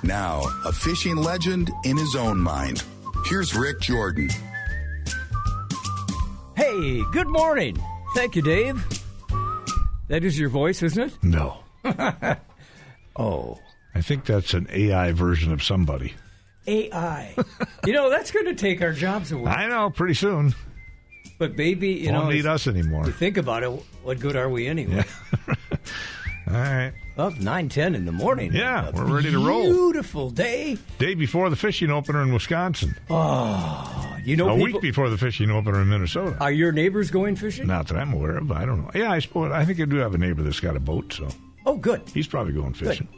Now, a fishing legend in his own mind. Here's Rick Jordan. Hey, good morning. Thank you, Dave. That is your voice, isn't it? No. Oh. I think that's an AI version of somebody. AI. That's going to take our jobs away. I know, pretty soon. But baby, Won't need us anymore. You think about it, what good are we anyway? Yeah. All right. Well, 9:10 in the morning. Yeah, we're ready to roll. Beautiful day. Day before the fishing opener in Wisconsin. Oh, A week before the fishing opener in Minnesota. Are your neighbors going fishing? Not that I'm aware of. I don't know. Yeah, I think I do have a neighbor that's got a boat, so. Oh, good. He's probably going fishing.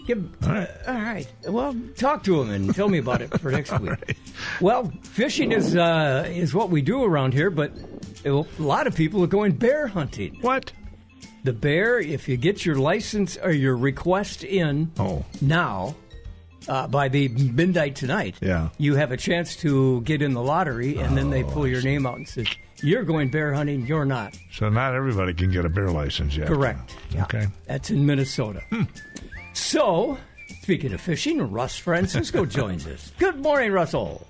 All right. Well, talk to him and tell me about it for next week. Right. Well, fishing is what we do around here, but a lot of people are going bear hunting. What? The bear, if you get your license or your request in now, by the midnight tonight, you have a chance to get in the lottery, and then they pull your name out and say, you're going bear hunting, you're not. So not everybody can get a bear license yet. Correct. Yeah. Okay. That's in Minnesota. So, speaking of fishing, Russ Francisco joins us. Good morning, Russell.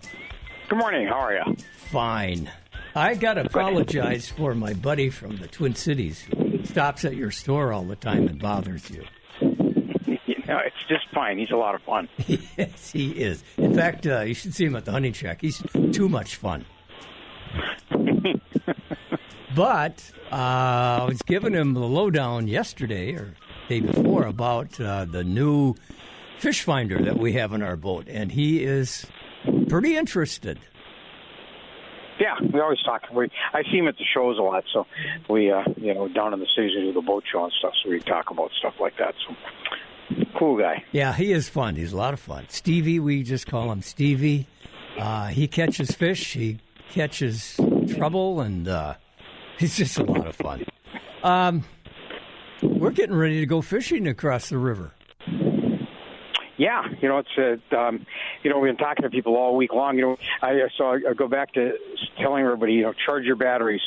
Good morning. How are you? Fine. I got to apologize for my buddy from the Twin Cities who stops at your store all the time and bothers you. It's just fine. He's a lot of fun. Yes, he is. In fact, you should see him at the hunting shack. He's too much fun. But I was giving him the lowdown yesterday or day before about the new fish finder that we have in our boat, and he is pretty interested. Yeah, we always talk. I see him at the shows a lot, so we, down in the cities we do the boat show and stuff, so we talk about stuff like that. So, cool guy. Yeah, he is fun. He's a lot of fun. Stevie, we just call him Stevie. He catches fish. He catches trouble, and he's just a lot of fun. We're getting ready to go fishing across the river. Yeah, we've been talking to people all week long. I go back to telling everybody, charge your batteries.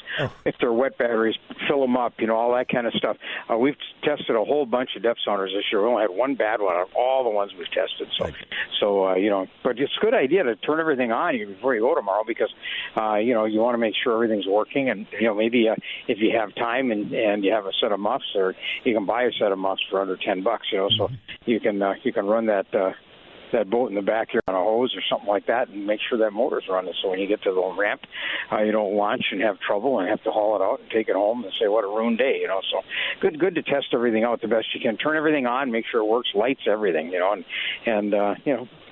If they're wet batteries, fill them up, all that kind of stuff. We've tested a whole bunch of depth sounders this year. We only had one bad one out of all the ones we've tested. But it's a good idea to turn everything on before you go tomorrow because, you want to make sure everything's working. And, maybe if you have time and you have a set of muffs, or you can buy a set of muffs for under $10, so you can run that boat in the back here on a hose or something like that and make sure that motor's running. So when you get to the ramp, you don't launch and have trouble and have to haul it out and take it home and say, what a ruined day, So good to test everything out the best you can. Turn everything on, make sure it works, lights, everything, and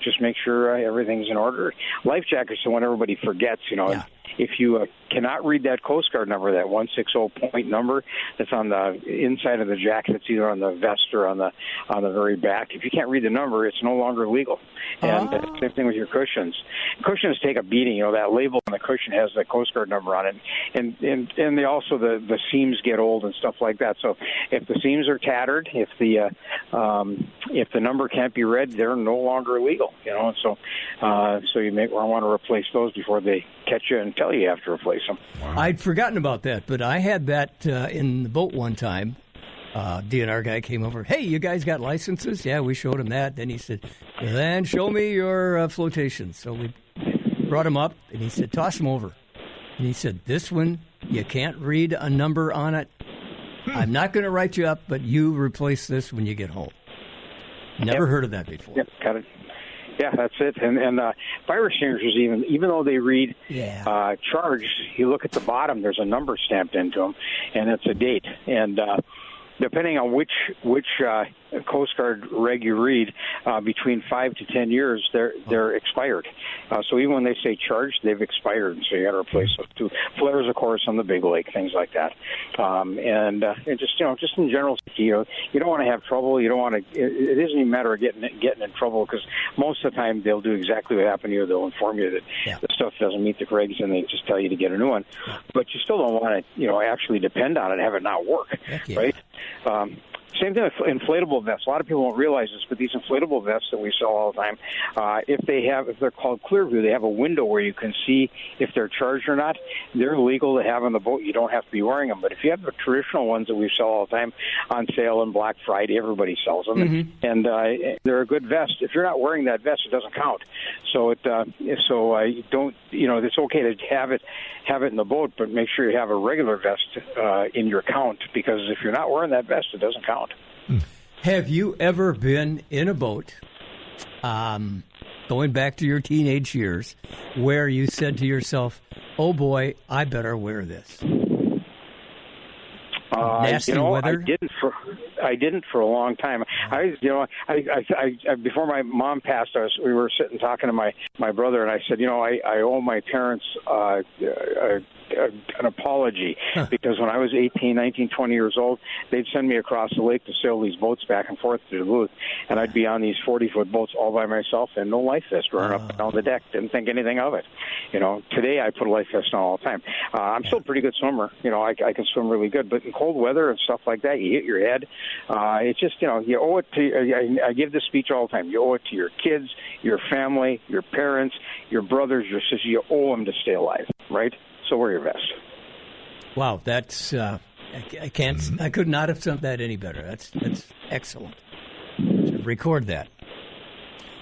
just make sure everything's in order. Life jackets, so when everybody forgets, Yeah. If you cannot read that Coast Guard number, that 160 point number that's on the inside of the jacket, it's either on the vest or on the very back. If you can't read the number, it's no longer legal. And same thing with your cushions. Cushions take a beating. That label on the cushion has the Coast Guard number on it, and they also the seams get old and stuff like that. So if the seams are tattered, if the number can't be read, they're no longer legal. So you may want to replace those before they catch you and tell you have to replace them. Wow. I'd forgotten about that, but I had that in the boat one time. DNR guy came over. Hey, you guys got licenses? Yeah, we showed him that. Then he said, then show me your flotations. So we brought him up, and he said, toss him over. And he said, this one, you can't read a number on it. I'm not going to write you up, but you replace this when you get home. Never heard of that before. Yep, got it. Yeah, that's it. And fire extinguishers, even though they read charged, you look at the bottom, there's a number stamped into them, and it's a date. And depending on which Coast Guard reg you read, between 5 to 10 years, they're expired. So even when they say charged, they've expired, so you got to replace those too. Flares, of course, on the big lake, things like that. And just in general, you don't want to have trouble. You don't want to. It isn't even a matter of getting in trouble because most of the time they'll do exactly what happened to you. They'll inform you that the stuff doesn't meet the regs, and they just tell you to get a new one. But you still don't want to, actually depend on it and have it not work, right? Same thing with inflatable vests. A lot of people don't realize this, but these inflatable vests that we sell all the time, if they're called Clearview, they have a window where you can see if they're charged or not. They're legal to have on the boat. You don't have to be wearing them. But if you have the traditional ones that we sell all the time on sale on Black Friday, everybody sells them, and they're a good vest. If you're not wearing that vest, it doesn't count. So you don't. It's okay to have it in the boat, but make sure you have a regular vest in your count, because if you're not wearing that vest, it doesn't count. Have you ever been in a boat, going back to your teenage years, where you said to yourself, "Oh boy, I better wear this"? Nasty weather? I didn't for a long time. I before my mom passed, we were sitting talking to my brother, and I said, I owe my parents an apology, because when I was 18, 19, 20 years old, they'd send me across the lake to sail these boats back and forth to Duluth, and I'd be on these 40-foot boats all by myself and no life vest running up and down the deck. Didn't think anything of it. Today I put a life vest on all the time. I'm still a pretty good swimmer. I can swim really good, but in cold weather and stuff like that, you hit your head. It's just, you owe it to, I give this speech all the time, you owe it to your kids, your family, your parents, your brothers, your sisters. You owe them to stay alive, right? So wear your vest. Wow, that's I could not have summed that any better. That's excellent. Record that.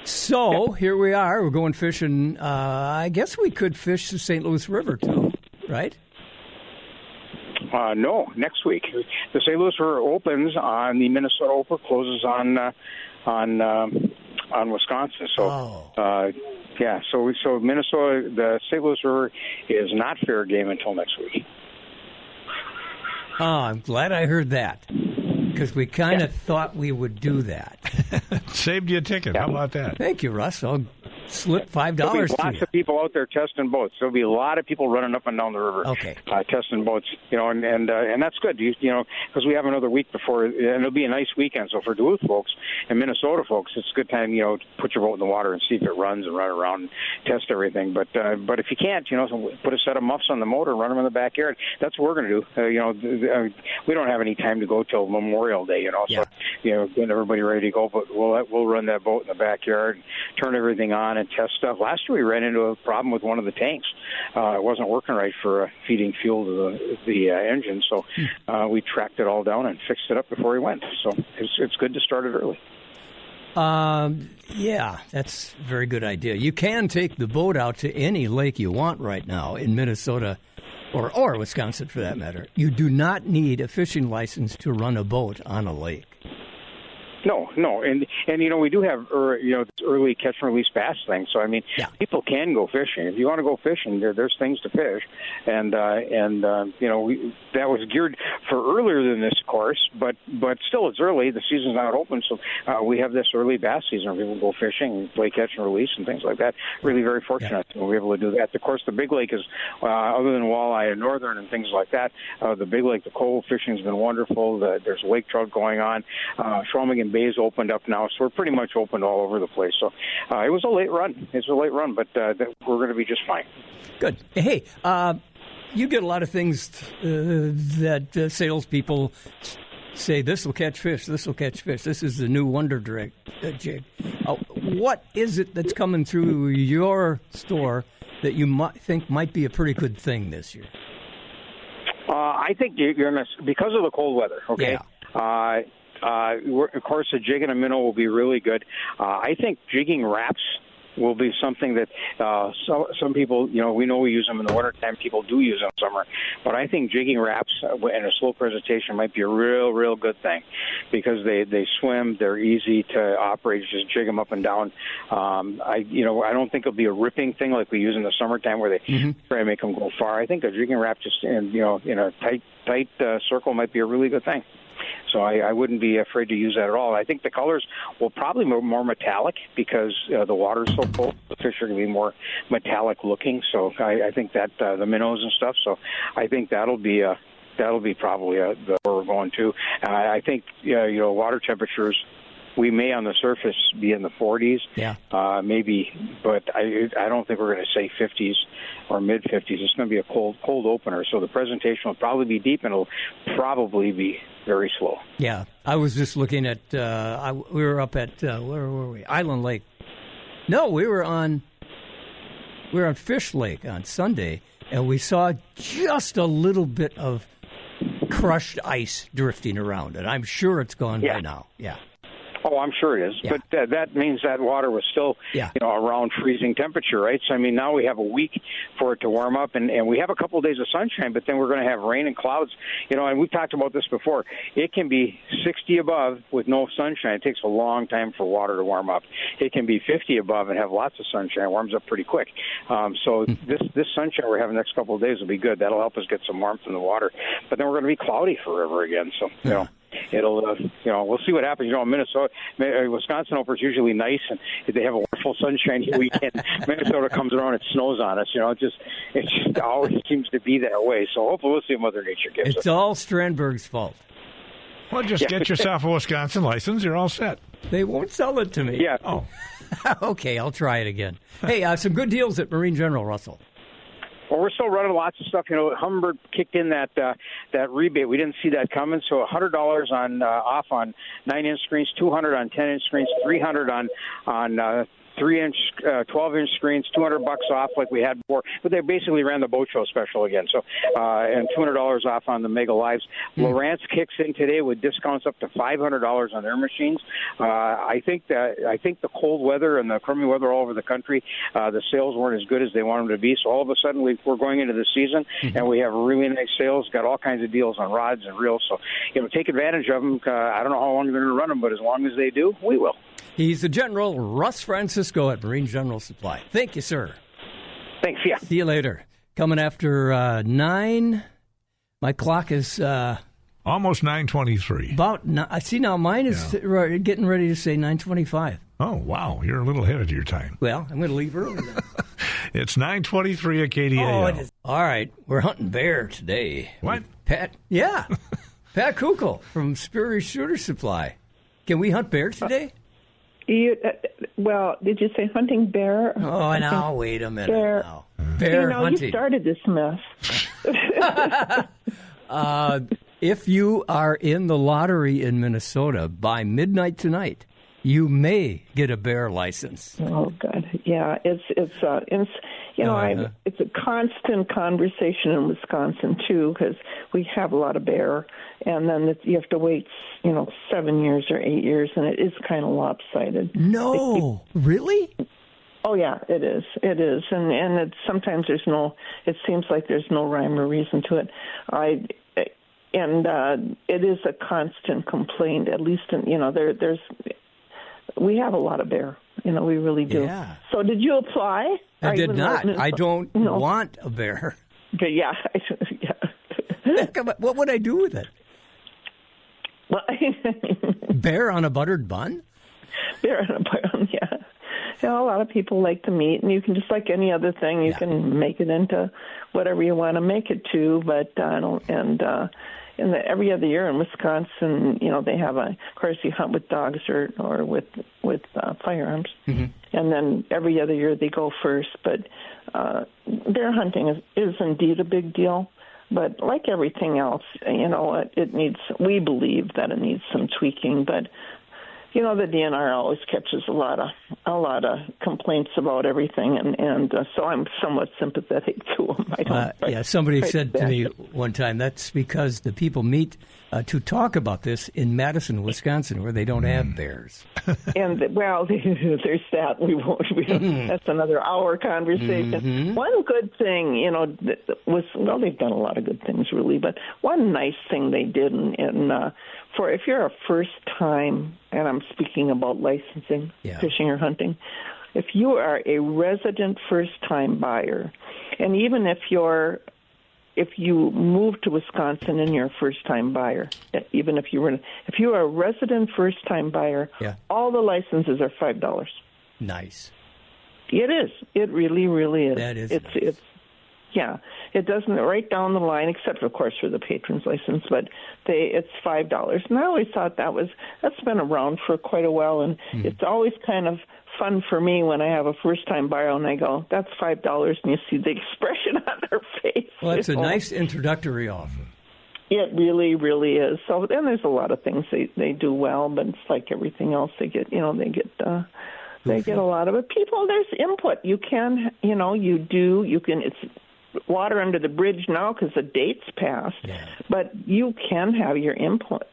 So here we are. We're going fishing. I guess we could fish the St. Louis River too, right? No, next week. The St. Louis River opens on the Minnesota Open, closes on Wisconsin. So. Yeah, so Minnesota, the St. Louis River is not fair game until next week. Oh, I'm glad I heard that, because we kind of thought we would do that. Saved you a ticket. How about that? Thank you, Russ. I'll slip $5 There'll be to lots you. of people out there testing boats. There'll be a lot of people running up and down the river, testing boats. And that's good. Because we have another week before, and it'll be a nice weekend. So for Duluth folks and Minnesota folks, it's a good time, to put your boat in the water and see if it runs and run around and test everything. But if you can't, put a set of muffs on the motor and run them in the backyard. That's what we're going to do. We don't have any time to go till Memorial Day, So getting everybody ready to go. But we'll run that boat in the backyard, and turn everything on and test stuff. Last year we ran into a problem with one of the tanks. It wasn't working right for feeding fuel to the engine, so we tracked it all down and fixed it up before we went. So it's good to start it early. Yeah, that's a very good idea. You can take the boat out to any lake you want right now in Minnesota or Wisconsin for that matter. You do not need a fishing license to run a boat on a lake. No, and we do have this early catch and release bass thing. So people can go fishing if you want to go fishing. There's things to fish, and that was geared for earlier than this course, but still it's early. The season's not open, so we have this early bass season where people go fishing and play catch and release and things like that. Really very fortunate to be able to do that. Of course, the big lake is other than walleye and northern and things like that. The big lake, the cold fishing's been wonderful. There's lake trout going on. Shawinigan Bay's opened up now, so we're pretty much open all over the place. So it was a late run. But we're going to be just fine. Good. Hey, you get a lot of things that salespeople say, this will catch fish, this will catch fish. This is the new Wonder jig. What is it that's coming through your store that you might think might be a pretty good thing this year? I think you're going to, because of the cold weather, okay? Yeah. Of course, a jig and a minnow will be really good. I think jigging wraps will be something that some people, we know we use them in the wintertime. People do use them in summer. But I think jigging wraps and a slow presentation might be a real good thing, because they swim, they're easy to operate. Just jig them up and down. I don't think it'll be a ripping thing like we use in the summertime where they try to make them go far. I think a jigging wrap just in a tight circle might be a really good thing. So I wouldn't be afraid to use that at all. I think the colors will probably be more metallic because the water's so cold. The fish are going to be more metallic looking. So I think that the minnows and stuff. So I think that'll be probably where we're going to. I think water temperatures, we may on the surface be in the 40s, maybe, but I don't think we're going to say 50s or mid 50s. It's going to be a cold opener. So the presentation will probably be deep, and it'll probably be very slow. Yeah, I was just looking at. We were up at where were we? Island Lake. No, we were on Fish Lake on Sunday, and we saw just a little bit of crushed ice drifting around, and I'm sure it's gone by now. Yeah. Oh, I'm sure it is. Yeah. But that means that water was still, around freezing temperature, right? So, I mean, now we have a week for it to warm up, and we have a couple of days of sunshine, but then we're going to have rain and clouds. And we've talked about this before. It can be 60 above with no sunshine. It takes a long time for water to warm up. It can be 50 above and have lots of sunshine. It warms up pretty quick. So this sunshine we're having the next couple of days will be good. That'll help us get some warmth in the water. But then we're going to be cloudy forever again. So, it'll, we'll see what happens. Minnesota, Wisconsin Open is usually nice, and they have a wonderful sunshiny weekend. Minnesota comes around, it snows on us. It just always seems to be that way. So hopefully we'll see what Mother Nature gives us. It's all Strandberg's fault. Well, just get yourself a Wisconsin license. You're all set. They won't sell it to me. Yeah. Oh. Okay, I'll try it again. Hey, some good deals at Marine General, Russell. Well, we're still running lots of stuff. Humminbird kicked in that rebate. We didn't see that coming. So $100 on off on 9-inch screens, $200 on 10-inch screens, $300 on 3-inch, 12-inch screens, $200 off like we had before. But they basically ran the boat show special again. So and $200 off on the Mega Lives. Lowrance kicks in today with discounts up to $500 on their machines. I think the cold weather and the crummy weather all over the country, the sales weren't as good as they wanted them to be. So all of a sudden we're going into the season and we have really nice sales. Got all kinds of deals on rods and reels. So take advantage of them. I don't know how long they're going to run them, but as long as they do, we will. He's the General, Russ Francisco at Marine General Supply. Thank you, sir. Thanks, yeah. See you later. Coming after 9. My clock is... almost 9:23. About... I see now mine is getting ready to say 9:25. Oh, wow. You're a little ahead of your time. Well, I'm going to leave early then. It's 9:23 at KDAL. Oh, it is. All right. We're hunting bear today. What? Pat Kukl from Superior Shooter Supply. Can we hunt bear today? Did you say hunting bear? Oh, now wait a minute. Bear hunting. You started this mess. If you are in the lottery in Minnesota by midnight tonight, you may get a bear license. Oh, God. Yeah, it's a constant conversation in Wisconsin too, because we have a lot of bear, and then you have to wait, 7 years or 8 years, and it is kind of lopsided. No, really? Oh yeah, it is, and sometimes it seems like there's no rhyme or reason to it. It is a constant complaint. At least we have a lot a we really do. Yeah. So did you apply? I did not. I don't want a bear. Okay, yeah. What would I do with it? Well, bear on a buttered bun? Bear on a bun, yeah. A lot of people like the meat, and you can, just like any other thing, you can make it into whatever you want to make it to. But every other year in Wisconsin, they have of course, you hunt with dogs or with firearms, and then every other year they go first. But bear hunting is indeed a big deal. But like everything else, we believe that it needs some tweaking. But the DNR always catches a lot of complaints about everything, and so I'm somewhat sympathetic to them. Somebody said to me one time that's because the people meet to talk about this in Madison, Wisconsin, where they don't have bears. And there's that. We won't. That's another hour conversation. One good thing, they've done a lot of good things, really, but one nice thing they did, for if you're a first time, and I'm speaking about licensing, fishing or hunting, if you are a resident first time buyer, and even if you move to Wisconsin and you're a first time buyer, even if you are a resident first time buyer, all the licenses are $5. Nice. It is. It really, really is. That is. It's yeah. It doesn't right down the line, except of course for the patron's license, but it's $5. And I always thought that's been around for quite a while, and it's always kind of fun for me when I have a first-time buyer and I go, that's $5, and you see the expression on their face. Well, that's a nice introductory offer. It really, really is. So then there's a lot of things they do well, but it's like everything else. They get a lot of it. People, there's input. You can, it's water under the bridge now because the date's passed, but you can have your input,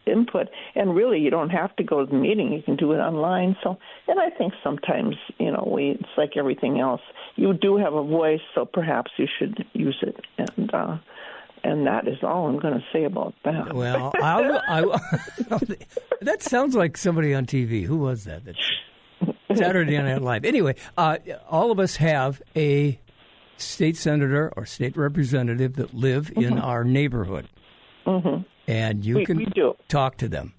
and really you don't have to go to the meeting. You can do it online. So, and I think sometimes, it's like everything else. You do have a voice, so perhaps you should use it, and that is all I'm going to say about that. Well, that sounds like somebody on TV. Who was that? That's Saturday Night Live. Anyway, all of us have a state senator or state representative that live in our neighborhood. Mm-hmm. And you can talk to them.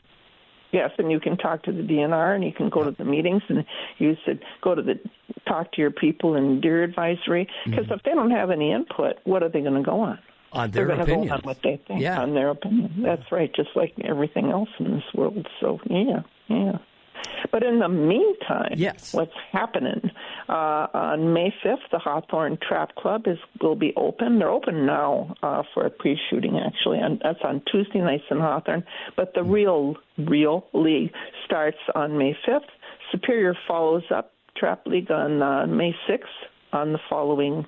Yes, and you can talk to the DNR, and you can go to the meetings, and you should talk to your people in Deer Advisory, because if they don't have any input, what are they going to go on? On their opinion. They're going to go on what they think, on their opinion. That's right, just like everything else in this world. So, yeah. But in the meantime, what's happening, on May 5th, the Hawthorne Trap Club will be open. They're open now for a pre-shooting, actually, and that's on Tuesday nights in Hawthorne. But the real league starts on May 5th. Superior follows up Trap League on May 6th on the following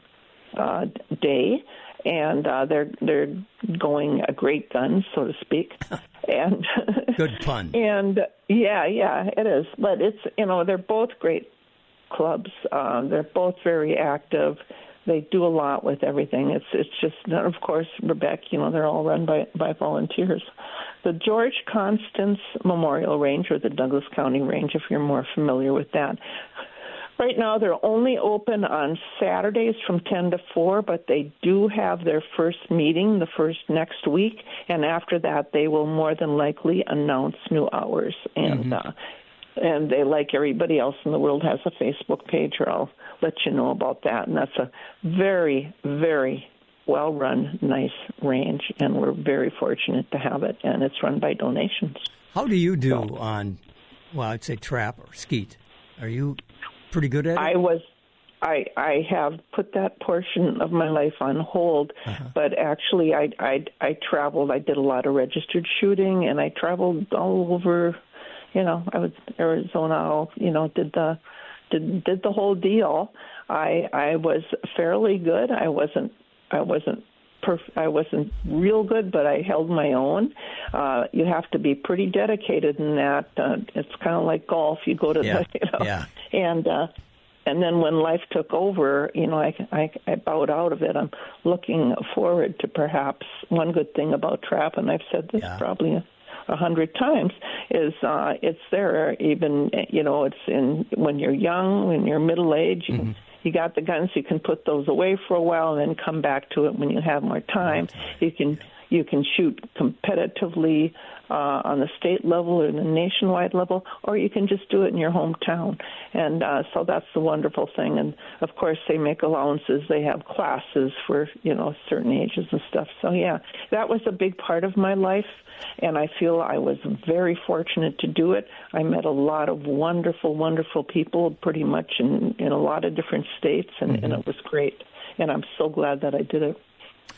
day. And they're going a great gun, so to speak. And good pun. And yeah, it is. But it's they're both great clubs. They're both very active. They do a lot with everything. It's just, of course, Rebecca. They're all run by volunteers. The George Constance Memorial Range, or the Douglas County Range, if you're more familiar with that. Right now, they're only open on Saturdays from 10 to 4, but they do have their first meeting next week, and after that, they will more than likely announce new hours. And and they, like everybody else in the world, has a Facebook page, or I'll let you know about that. And that's a very, very well-run, nice range, and we're very fortunate to have it, and it's run by donations. How do you do on, I'd say trap or skeet? Are you pretty good at it? I have put that portion of my life on hold, but actually I traveled. I did a lot of registered shooting, and I traveled all over. I was Arizona. Did the whole deal. I was fairly good. I wasn't real good, but I held my own. You have to be pretty dedicated in that. It's kind of like golf. You go to and then when life took over, I bowed out of it. I'm looking forward to perhaps one good thing about trap, and I've said this probably 100 times, is it's there. Even it's in when you're young, when you're middle age. You got the guns, you can put those away for a while and then come back to it when you have more time. You can shoot competitively on the state level or the nationwide level, or you can just do it in your hometown. And so that's the wonderful thing. And, of course, they make allowances. They have classes for, certain ages and stuff. So, yeah, that was a big part of my life, and I feel I was very fortunate to do it. I met a lot of wonderful, wonderful people pretty much in a lot of different states, and it was great. And I'm so glad that I did it.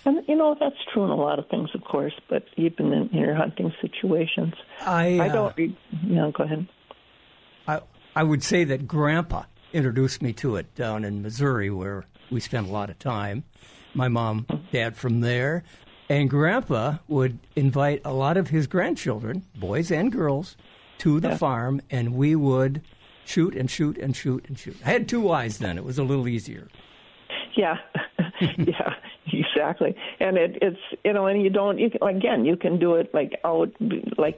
And, that's true in a lot of things, of course, but even in your hunting situations. Go ahead. I would say that Grandpa introduced me to it down in Missouri, where we spent a lot of time. My mom, Dad from there. And Grandpa would invite a lot of his grandchildren, boys and girls, to the farm, and we would shoot and shoot and shoot and shoot. I had 2 wives then. It was a little easier. Yeah. Yeah, exactly. And it's and you can do it like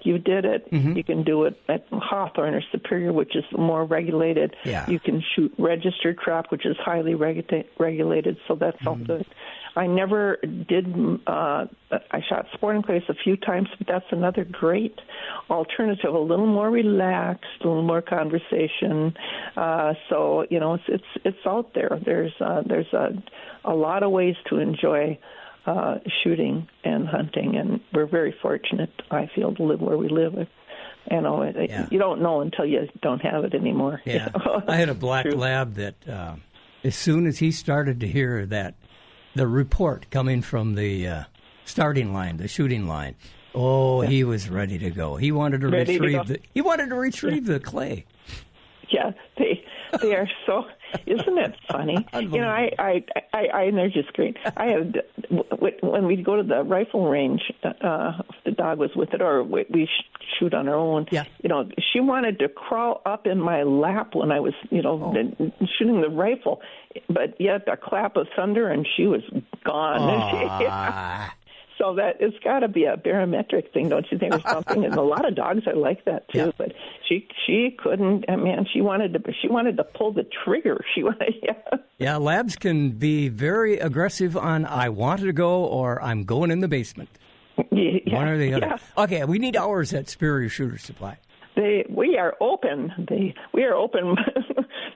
you did it. You can do it at Hawthorne or Superior, which is more regulated. Yeah. You can shoot registered trap, which is highly regulated, so that's all good. I never did, I shot sporting clays a few times, but that's another great alternative, a little more relaxed, a little more conversation. So, it's out there. There's a lot of ways to enjoy shooting and hunting, and we're very fortunate, I feel, to live where we live. You don't know until you don't have it anymore. Yeah. I had a black lab that as soon as he started to hear that, the report coming from the starting line, the shooting line. Oh, he was ready to go. He wanted to retrieve the clay. Yeah, they are so. Isn't it funny? And they're just great. I had when we go to the rifle range, the dog was with it, or we shoot on our own. Yeah. She wanted to crawl up in my lap when I was, shooting the rifle, but yet a clap of thunder and she was gone. So that it's got to be a barometric thing, don't you think, or something? And a lot of dogs are like that too. Yeah. But she couldn't. Man, she wanted to pull the trigger. Yeah, labs can be very aggressive on "I wanted to go" or "I'm going in the basement." Yeah, one or the other. Yeah. Okay, we need hours at Superior Shooter Supply. We are open. We are open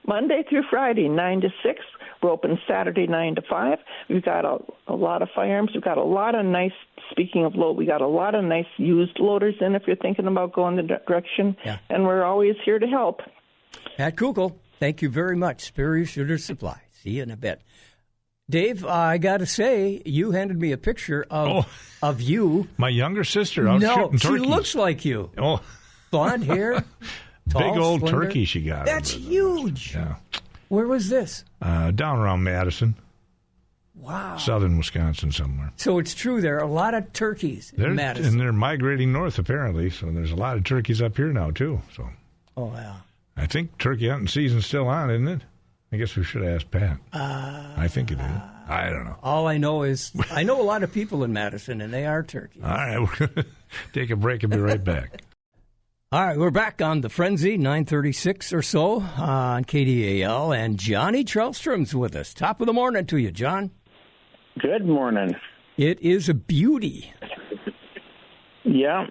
Monday through Friday, 9 to 6. We're open Saturday, 9 to 5. We've got a lot of firearms. We've got a lot of nice, speaking of load, we got a lot of nice used loaders in if you're thinking about going the direction. Yeah. And we're always here to help. Pat Kugel, thank you very much. Superior Shooter Supply. See you in a bit. Dave, I got to say, you handed me a picture of you. My younger sister out shooting turkeys. She looks like you. Oh. Blonde hair. Tall, big old slender. turkey she got. That's huge. Yeah. Where was this? Down around Madison. Wow. Southern Wisconsin somewhere. So it's true, there are a lot of turkeys in Madison. And they're migrating north, apparently, so there's a lot of turkeys up here now, too. So. Oh, yeah. I think turkey hunting season's still on, isn't it? I guess we should ask Pat. I think it is. I don't know. All I know is I know a lot of people in Madison, and they are turkeys. All right, we're going to take a break and be right back. All right, we're back on the Frenzy, 9:36 or so on KDAL, and Johnny Trellstrom's with us. Top of the morning to you, John. Good morning. It is a beauty. Yeah.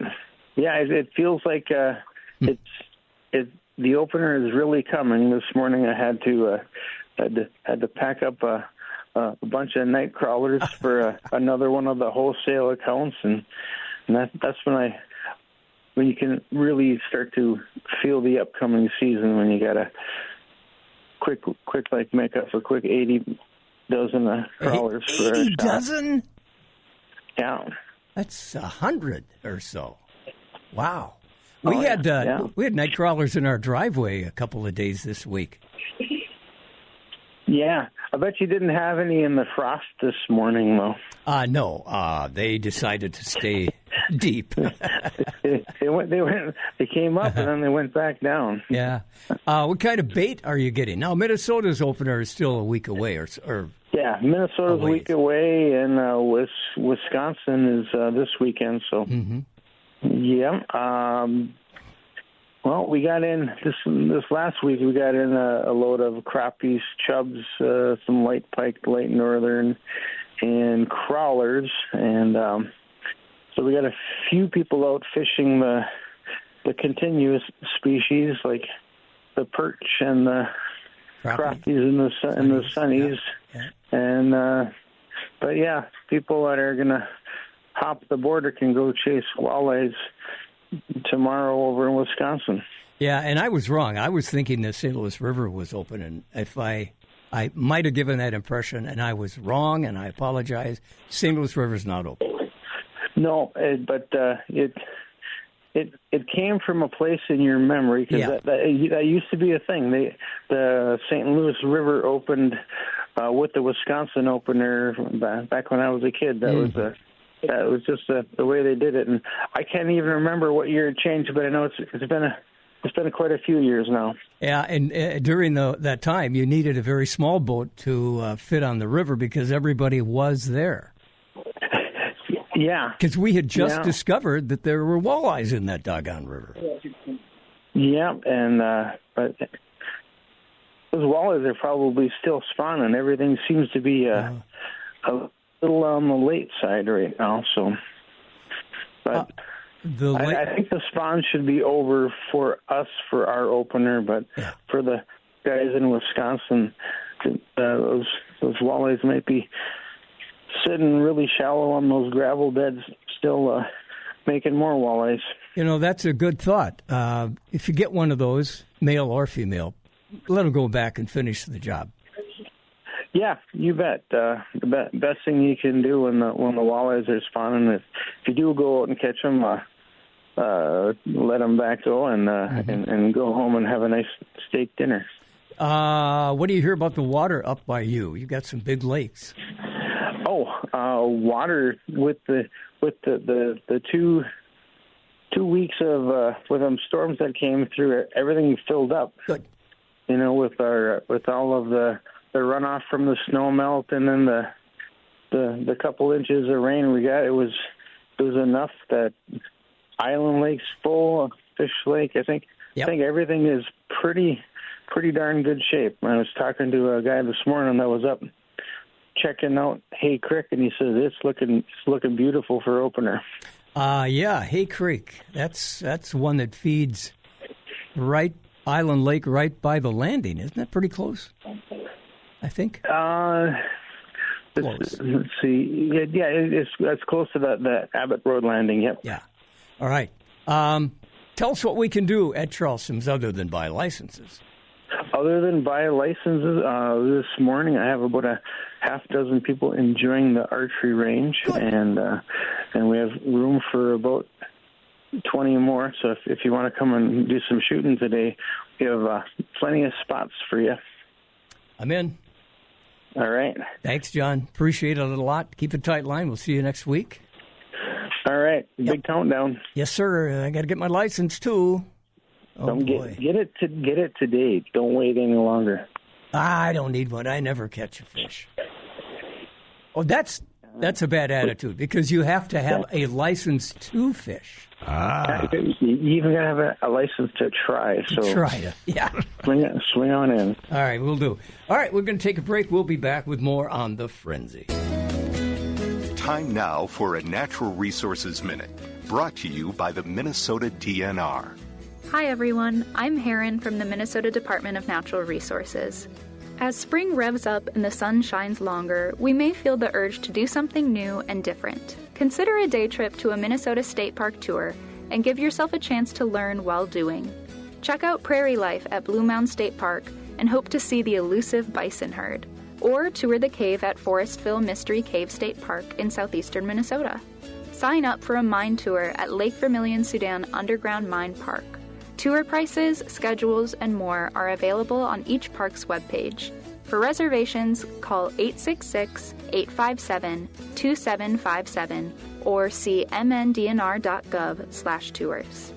It feels like the opener is really coming. This morning, I had to pack up a bunch of night crawlers for another one of the wholesale accounts, and that's when you can really start to feel the upcoming season, when you got a quick like make up a quick 80 dozen crawlers. 80 dozen? Yeah. That's 100 or so. Wow. We had night crawlers in our driveway a couple of days this week. Yeah. I bet you didn't have any in the frost this morning, though. No. They decided to stay deep. They came up and then they went back down. Yeah. What kind of bait are you getting? Now, Minnesota's opener is still a week away, or yeah, Minnesota's a week away, and Wisconsin is this weekend. So, yeah. Well, we got in this last week. We got in a load of crappies, chubs, some light pike, light northern, and crawlers, and so we got a few people out fishing the continuous species like the perch and the crappies and the sunnies, and but yeah, people that are gonna hop the border can go chase walleyes tomorrow over in Wisconsin. Yeah, and I was wrong. I was thinking the St. Louis River was open, and if I might have given that impression, and I was wrong, and I apologize. St. Louis River is not open. No, but it came from a place in your memory, because that used to be a thing. The St. Louis River opened with the Wisconsin opener back when I was a kid. That was just the way they did it, and I can't even remember what year it changed, but I know it's been quite a few years now. Yeah, and during that time, you needed a very small boat to fit on the river because everybody was there. Yeah, because we had just discovered that there were walleyes in that doggone river. Yeah, and but those walleyes are probably still spawning. Everything seems to be a little on the late side right now. So, but I think the spawn should be over for us for our opener, but for the guys in Wisconsin, those walleyes might be sitting really shallow on those gravel beds, still making more walleyes. That's a good thought. If you get one of those, male or female, let them go back and finish the job. Yeah, you bet. The best thing you can do when the walleyes are spawning is if you do go out and catch them, let them back go and go home and have a nice steak dinner. What do you hear about the water up by you? You've got some big lakes. Water with the 2 weeks of with them storms that came through, everything filled up. Good. You know, with all of the runoff from the snow melt, and then the couple inches of rain we got, it was enough that Island Lake's full, Fish Lake, I think everything is pretty darn good shape. I was talking to a guy this morning that was up checking out Hay Creek, and he says it's looking beautiful for opener. Hay Creek. That's one that feeds right Island Lake, right by the landing. Isn't that pretty close? I think. Let's see. Yeah, it's close to the Abbott Road landing. Yep. Yeah. All right. Tell us what we can do at Charleston's other than buy licenses. Other than buy licenses, this morning I have about a half dozen people enjoying the archery range, and we have room for about 20 more. So if you want to come and do some shooting today, we have plenty of spots for you. I'm in. All right. Thanks, John. Appreciate it a lot. Keep a tight line. We'll see you next week. All right. Big countdown. Yes, sir. I got to get my license too. Oh, boy. Get it today. Don't wait any longer. I don't need one. I never catch a fish. Oh, that's a bad attitude because you have to have a license to fish. You even got to have a license to try. So try it. Yeah. Swing on in. All right, we'll do. All right, we're going to take a break. We'll be back with more on The Frenzy. Time now for a Natural Resources Minute, brought to you by the Minnesota DNR. Hi everyone, I'm Heron from the Minnesota Department of Natural Resources. As spring revs up and the sun shines longer, we may feel the urge to do something new and different. Consider a day trip to a Minnesota State Park tour and give yourself a chance to learn while doing. Check out prairie life at Blue Mound State Park and hope to see the elusive bison herd. Or tour the cave at Forestville Mystery Cave State Park in southeastern Minnesota. Sign up for a mine tour at Lake Vermilion Sudan Underground Mine Park. Tour prices, schedules, and more are available on each park's webpage. For reservations, call 866-857-2757 or see mndnr.gov/tours.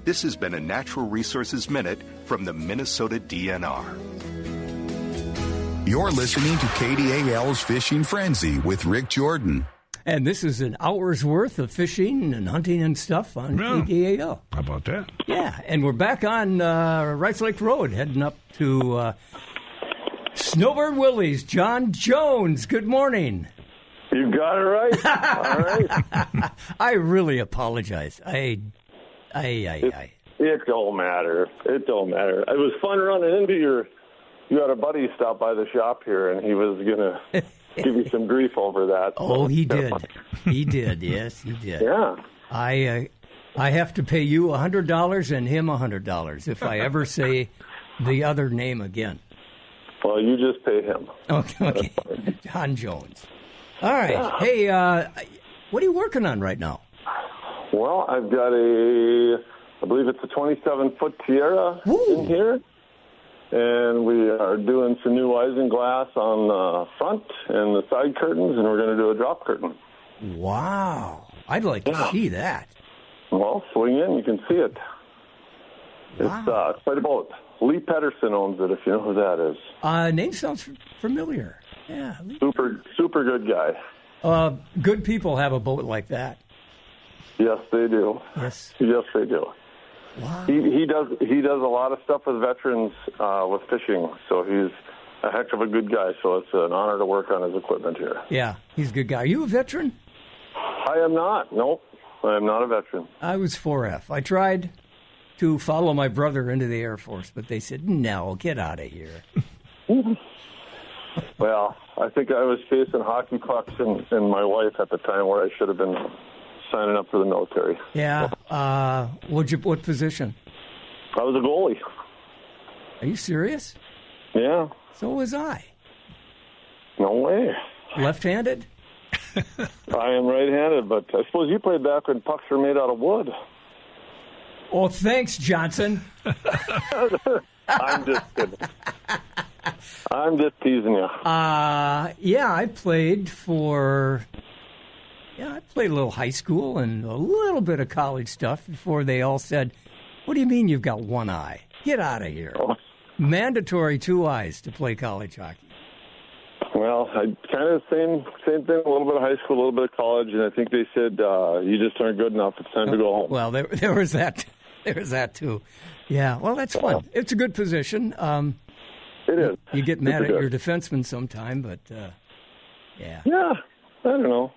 This has been a Natural Resources Minute from the Minnesota DNR. You're listening to KDAL's Fishing Frenzy with Rick Jordan. And this is an hour's worth of fishing and hunting and stuff on KDAL. How about that? Yeah, and we're back on Rice Lake Road, heading up to Snowbird Willie's. John Jones, good morning. You got it right. All right. I really apologize. It don't matter. It don't matter. It was fun running into you had a buddy stop by the shop here, and he was going to give you some grief over that. Oh, he did. He did. Yes, he did. Yeah. I have to pay you $100 and him $100 if I ever say the other name again. Well, you just pay him. Okay. John Jones. All right. Yeah. Hey, what are you working on right now? Well, I've got I believe it's a 27-foot Sierra in here. And we are doing some new isinglass on the front and the side curtains, and we're going to do a drop curtain. Wow. I'd like to see that. Well, swing in. You can see it. Wow. It's quite a boat. Lee Pedersen owns it, if you know who that is. Name sounds familiar. Yeah. Super good guy. Good people have a boat like that. Yes, they do. Yes. Yes, they do. Wow. He does a lot of stuff with veterans with fishing, so he's a heck of a good guy. So it's an honor to work on his equipment here. Yeah, he's a good guy. Are you a veteran? I am not. Nope, I am not a veteran. I was 4F. I tried to follow my brother into the Air Force, but they said, no, get out of here. Well, I think I was facing hockey pucks and my wife at the time where I should have been signing up for the military. Yeah. What position? I was a goalie. Are you serious? Yeah. So was I. No way. Left-handed? I am right-handed, but I suppose you played back when pucks were made out of wood. Oh, thanks, Johnson. I'm just kidding. I'm just teasing you. Yeah, I played a little high school and a little bit of college stuff before they all said, "What do you mean you've got one eye? Get out of here." Oh. Mandatory 2 eyes to play college hockey. Well, I kind of same thing, a little bit of high school, a little bit of college, and I think they said, you just aren't good enough. It's time to go home. Well, there was that. There was that, too. Yeah, well, that's fun. It's a good position. It is. You get mad at your defenseman sometime, but, yeah. Yeah, I don't know.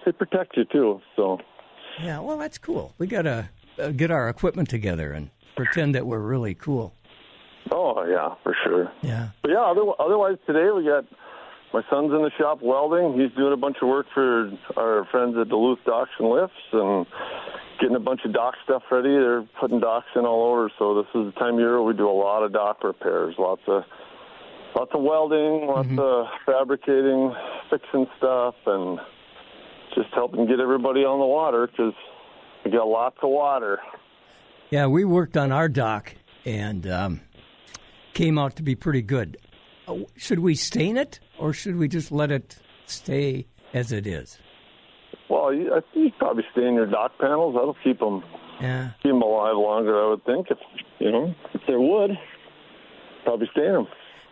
They protect you, too, so. Yeah, well, that's cool. We got to get our equipment together and pretend that we're really cool. Oh, yeah, for sure. Yeah. But, yeah, otherwise today we got my son's in the shop welding. He's doing a bunch of work for our friends at Duluth Docks and Lifts and getting a bunch of dock stuff ready. They're putting docks in all over, so this is the time of year where we do a lot of dock repairs, lots of welding, lots of fabricating, fixing stuff, and just helping get everybody on the water because we got lots of water. Yeah, we worked on our dock and came out to be pretty good. Should we stain it, or should we just let it stay as it is? Well, I think you probably stain your dock panels. That'll keep them alive longer, I would think. If they're wood, probably stain them.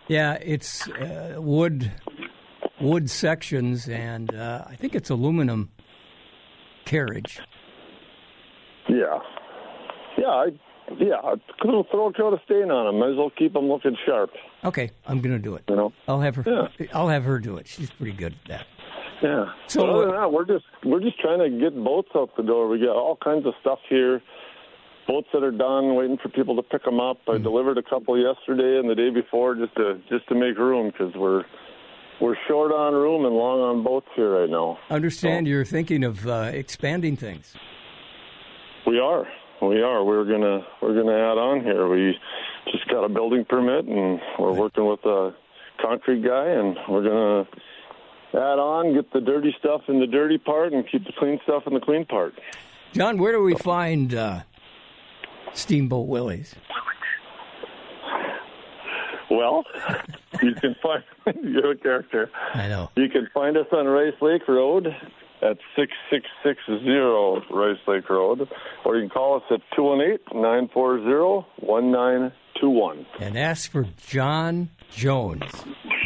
Yeah, it's wood sections, and I think it's aluminum carriage. Yeah. Throw a coat of stain on them. Might as well keep them looking sharp. Okay, I'm going to do it. I'll have her. Yeah. I'll have her do it. She's pretty good at that. Yeah. So other than that, we're just trying to get boats out the door. We got all kinds of stuff here. Boats that are done, waiting for people to pick them up. I delivered a couple yesterday and the day before just to make room because we're short on room and long on boats here right now. I understand you're thinking of expanding things. We are. We're gonna add on here. We just got a building permit, and we're working with a concrete guy, and we're gonna add on, get the dirty stuff in the dirty part, and keep the clean stuff in the clean part. John, where do we find Steamboat Willie's? Well, you can find you're a character. I know. You can find us on Rice Lake Road at 6660 Rice Lake Road, or you can call us at 218-940-1921. And ask for John Jones.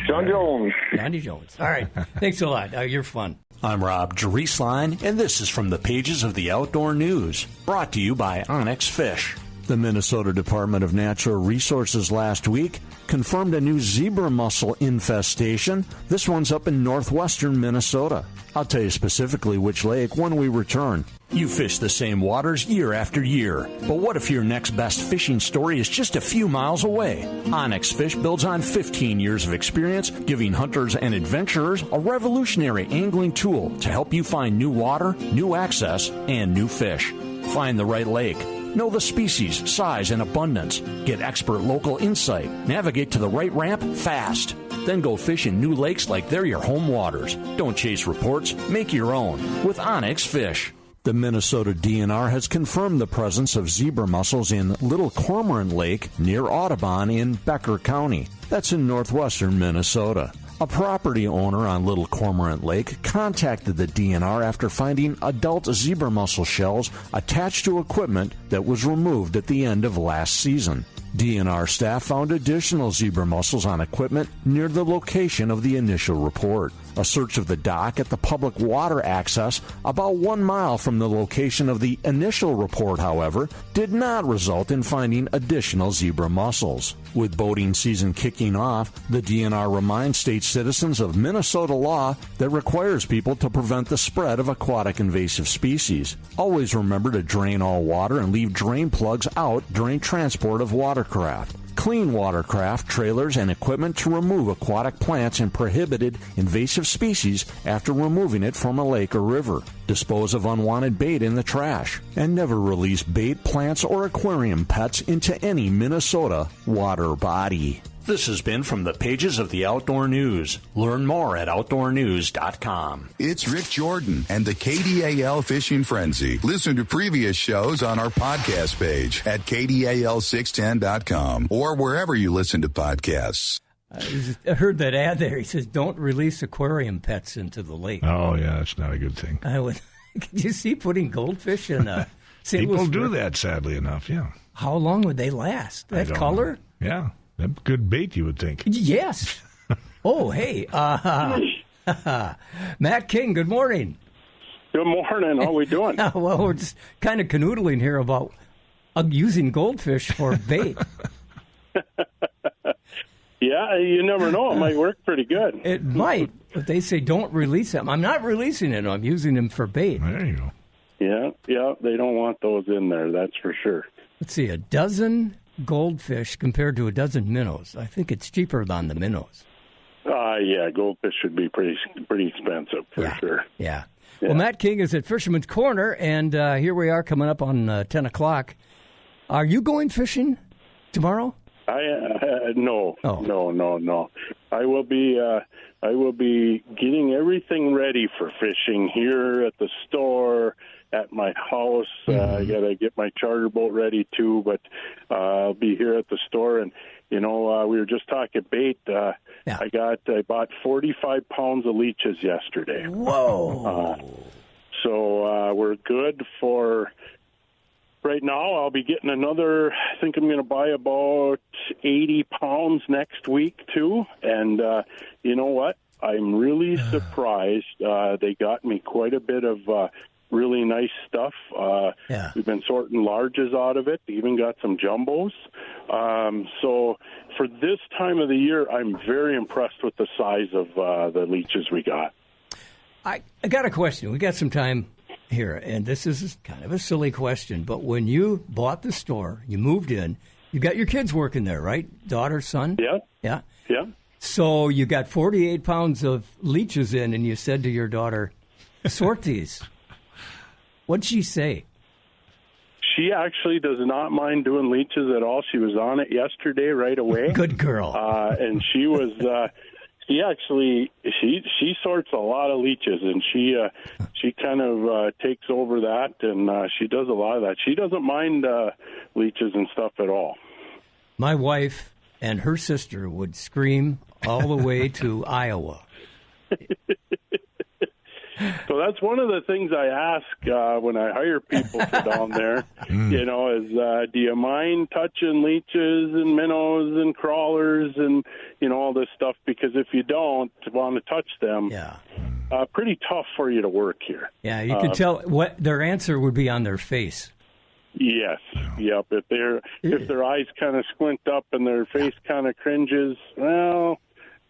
John Jones. Johnny Jones. All right. Thanks a lot. You're fun. I'm Rob Drieslein, and this is from the pages of the Outdoor News, brought to you by Onyx Fish. The Minnesota Department of Natural Resources last week confirmed a new zebra mussel infestation. This one's up in northwestern Minnesota. I'll tell you specifically which lake when we return. You fish the same waters year after year, but what if your next best fishing story is just a few miles away? Onyx Fish builds on 15 years of experience, giving hunters and adventurers a revolutionary angling tool to help you find new water, new access, and new fish. Find the right lake. Know the species, size, and abundance. Get expert local insight. Navigate to the right ramp fast. Then go fish in new lakes like they're your home waters. Don't chase reports. Make your own with Onyx Fish. The Minnesota DNR has confirmed the presence of zebra mussels in Little Cormorant Lake near Audubon in Becker County. That's in northwestern Minnesota. A property owner on Little Cormorant Lake contacted the DNR after finding adult zebra mussel shells attached to equipment that was removed at the end of last season. DNR staff found additional zebra mussels on equipment near the location of the initial report. A search of the dock at the public water access about 1 mile from the location of the initial report, however, did not result in finding additional zebra mussels. With boating season kicking off, the DNR reminds state citizens of Minnesota law that requires people to prevent the spread of aquatic invasive species. Always remember to drain all water and leave drain plugs out during transport of watercraft. Clean watercraft, trailers, and equipment to remove aquatic plants and prohibited invasive species after removing it from a lake or river. Dispose of unwanted bait in the trash. And never release bait, plants, or aquarium pets into any Minnesota water body. This has been From the Pages of the Outdoor News. Learn more at outdoornews.com. It's Rick Jordan and the KDAL Fishing Frenzy. Listen to previous shows on our podcast page at KDAL610.com or wherever you listen to podcasts. I heard that ad there. He says, don't release aquarium pets into the lake. Oh, yeah, that's not a good thing. Could you see putting goldfish in a St. People Louis do river? that, sadly enough, yeah. How long would they last? That color? Know. Yeah, that's good bait, you would think. Yes. Oh, hey. Matt King, good morning. Good morning. How are we doing? Well, we're just kind of canoodling here about using goldfish for bait. Yeah, you never know. It might work pretty good. It might, but they say don't release them. I'm not releasing it. I'm using them for bait. There you go. Yeah, they don't want those in there, that's for sure. Let's see, a dozen goldfish compared to a dozen minnows. I think it's cheaper than the minnows. Yeah, goldfish should be pretty expensive for sure. Yeah. Well, Matt King is at Fisherman's Corner, and here we are coming up on 10 o'clock. Are you going fishing tomorrow? No. I will be getting everything ready for fishing here at the store, at my house. I got to get my charter boat ready too, but I'll be here at the store. And we were just talking bait. I bought 45 pounds of leeches yesterday. Whoa! So we're good for. Right now, I'll be getting another, I think I'm going to buy about 80 pounds next week, too. And you know what? I'm really surprised. They got me quite a bit of really nice stuff. We've been sorting larges out of it, even got some jumbos. So for this time of the year, I'm very impressed with the size of the leeches we got. I got a question. We got some time here, and this is kind of a silly question, but when you bought the store, you moved in, you got your kids working there, right? Daughter, son? Yeah. So you got 48 pounds of leeches in, and you said to your daughter, sort these. What'd she say? She actually does not mind doing leeches at all. She was on it yesterday right away. Good girl. And she was... She sorts a lot of leeches, and she kind of takes over that, and she does a lot of that. She doesn't mind leeches and stuff at all. My wife and her sister would scream all the way to Iowa. So that's one of the things I ask when I hire people for down there, is do you mind touching leeches and minnows and crawlers and, all this stuff? Because if you don't want to touch them, pretty tough for you to work here. Yeah, you can tell what their answer would be on their face. Yes, yep. If their eyes kind of squint up and their face kind of cringes, well,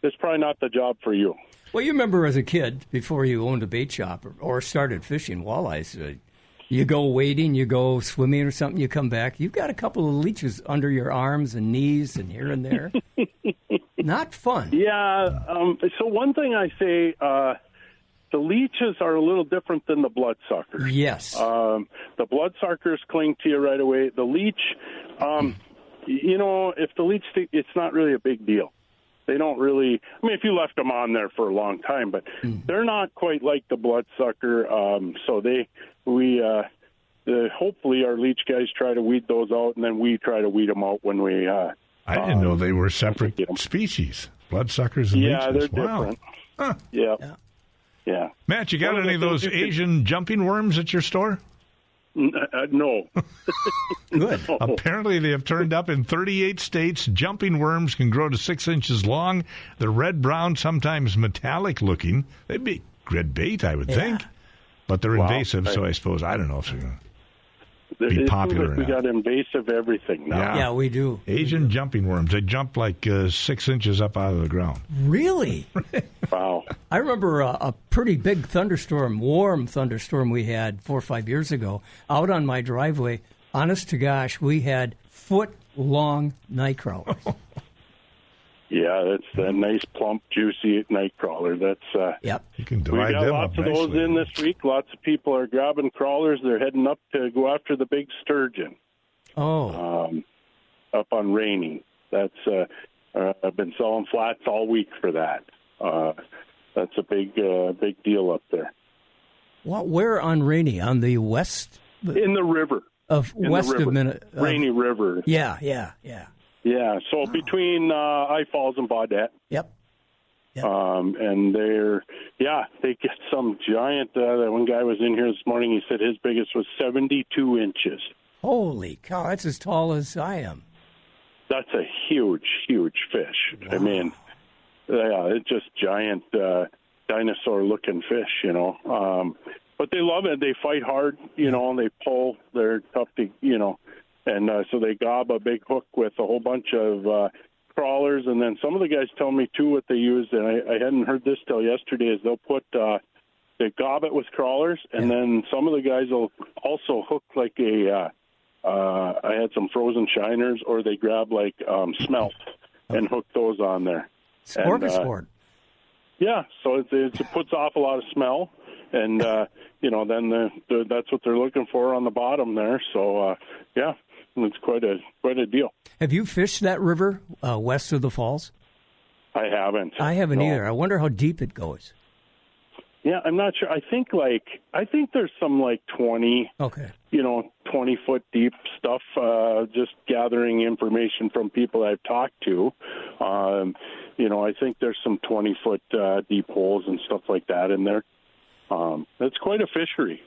it's probably not the job for you. Well, you remember as a kid, before you owned a bait shop or started fishing walleyes, you go wading, you go swimming or something, you come back, you've got a couple of leeches under your arms and knees and here and there. Not fun. Yeah. So one thing I say, the leeches are a little different than the bloodsuckers. Yes. The bloodsuckers cling to you right away. The leech, if the leech, it's not really a big deal. They don't really, if you left them on there for a long time, but they're not quite like the bloodsucker. So hopefully our leech guys try to weed those out, and then we try to weed them out when we... I didn't know they were separate species, bloodsuckers and leeches. Yeah, they're different. Huh. Yeah. Matt, you got any of those Asian jumping worms at your store? No. Good. No. Apparently, they have turned up in 38 states. Jumping worms can grow to 6 inches long. They're red-brown, sometimes metallic looking. They'd be good bait, I would think. But they're invasive, so I suppose, I don't know if they're going to be popular or not. We got invasive everything now. Yeah, we do. Asian jumping worms. They jump like 6 inches up out of the ground. Really? Wow. I remember a pretty big thunderstorm, warm thunderstorm we had 4 or 5 years ago. Out on my driveway, honest to gosh, we had foot-long night crawlers. Yeah, that's a nice, plump, juicy night crawler. That's you can divide them up. We got lots of those in this week. Lots of people are grabbing crawlers. They're heading up to go after the big sturgeon. Oh. Up on Rainy. That's I've been selling flats all week for that. That's a big deal up there. Well, where on Rainy? On the west? In the river. Of west of Minnesota. Rainy River. Yeah. Yeah, so between I Falls and Baudette. Yep. And they get some giant, one guy was in here this morning, he said his biggest was 72 inches. Holy cow, that's as tall as I am. That's a huge, huge fish. Wow. I mean, it's just giant dinosaur-looking fish, But they love it. They fight hard, and they pull. They're tough to, and so they gob a big hook with a whole bunch of crawlers. And then some of the guys tell me, too, what they use, and I hadn't heard this till yesterday, is they'll put they gob it with crawlers, and then some of the guys will also hook like I had some frozen shiners, or they grab like smelt and hook those on there. Smorgasbord. Yeah, so it puts off a lot of smell. And, then that's what they're looking for on the bottom there. So, it's quite a deal. Have you fished that river west of the falls? I haven't. I haven't either. I wonder how deep it goes. Yeah, I'm not sure. I think there's some 20, 20-foot deep stuff, just gathering information from people I've talked to. I think there's some 20-foot deep holes and stuff like that in there. It's quite a fishery.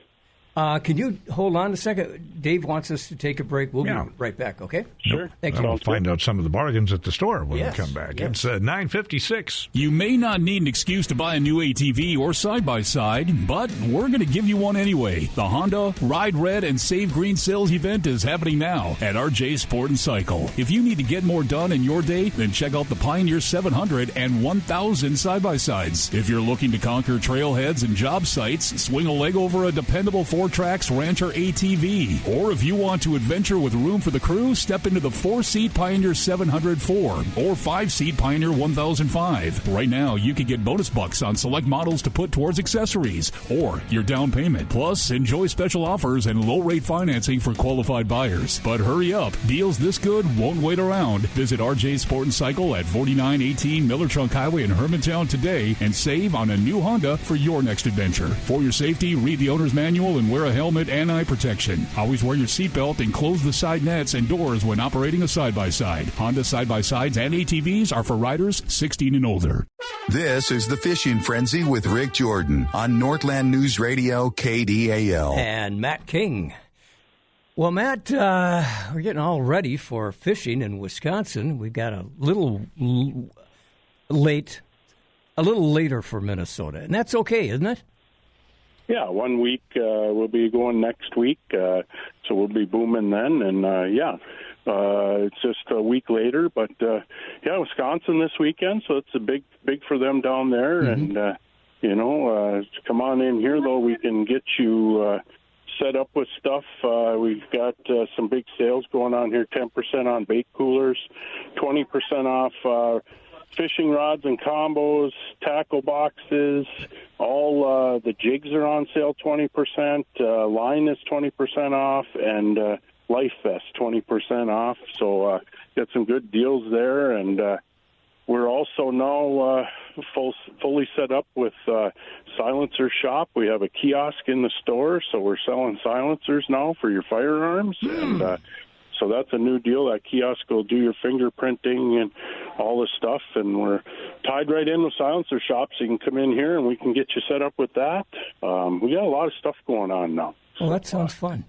Can you hold on a second? Dave wants us to take a break. We'll be right back, okay? Sure. Thank you. We'll find out some of the bargains at the store when we come back. Yes. It's 9:56. You may not need an excuse to buy a new ATV or side-by-side, but we're going to give you one anyway. The Honda Ride Red and Save Green sales event is happening now at RJ Sport and Cycle. If you need to get more done in your day, then check out the Pioneer 700 and 1000 side-by-sides. If you're looking to conquer trailheads and job sites, swing a leg over a dependable Tracks Rancher ATV. Or if you want to adventure with room for the crew, step into the 4-seat Pioneer 704 or 5-seat Pioneer 1005. Right now, you can get bonus bucks on select models to put towards accessories or your down payment. Plus, enjoy special offers and low-rate financing for qualified buyers. But hurry up. Deals this good won't wait around. Visit RJ Sport and Cycle at 4918 Miller Trunk Highway in Hermantown today and save on a new Honda for your next adventure. For your safety, read the owner's manual and wear a helmet and eye protection. Always wear your seatbelt and close the side nets and doors when operating a side-by-side. Honda side-by-sides and ATVs are for riders 16 and older. This is the Fishing Frenzy with Rick Jordan on Northland News Radio, KDAL. And Matt King. Well, Matt, we're getting all ready for fishing in Wisconsin. We've got a little later for Minnesota, and that's okay, isn't it? Yeah, 1 week we'll be going next week, so we'll be booming then. And, it's just a week later. But, Wisconsin this weekend, so it's a big for them down there. Mm-hmm. And, come on in here, though. We can get you set up with stuff. We've got some big sales going on here, 10% on bait coolers, 20% off fishing rods and combos, tackle boxes, all the jigs are on sale 20%, line is 20% off, and Life Vest 20% off. So got some good deals there, and we're also now fully set up with Silencer Shop. We have a kiosk in the store, so we're selling silencers now for your firearms, and so that's a new deal. That kiosk will do your fingerprinting and all this stuff, and we're tied right in with Silencer Shop, so you can come in here and we can get you set up with that. We got a lot of stuff going on now. Well, that sounds fun.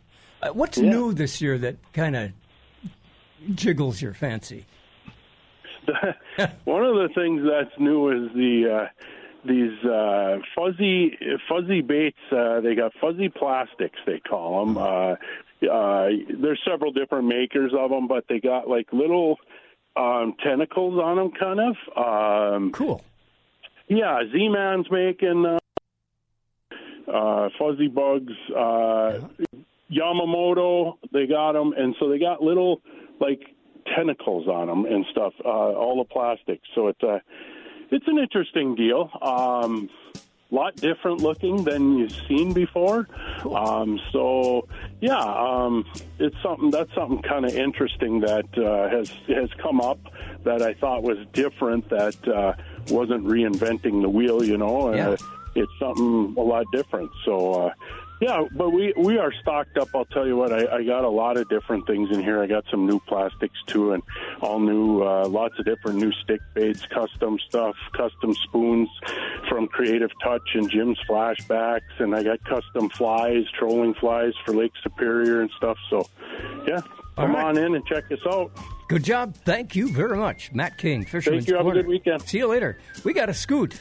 What's new this year that kind of jiggles your fancy? One of the things that's new is these fuzzy baits. They got fuzzy plastics, they call them. There's several different makers of them, but they got like little tentacles on them, kind of. Cool. Yeah, Z-Man's making fuzzy bugs. Yamamoto, they got them, and so they got little like tentacles on them and stuff. All the plastic, so it's an interesting deal. lot different looking than you've seen before. Cool. It's something kind of interesting that has come up that I thought was different, that wasn't reinventing the wheel, it's something a lot different. So, but we are stocked up. I'll tell you what, I got a lot of different things in here. I got some new plastics too, and all new, lots of different new stick baits, custom stuff, custom spoons from Creative Touch and Jim's Flashbacks, and I got custom flies, trolling flies for Lake Superior and stuff. So, come on in and check us out. Good job. Thank you very much. Matt King, Fisherman's Thank you. Have Corner. a good weekend. See you later. We got to scoot.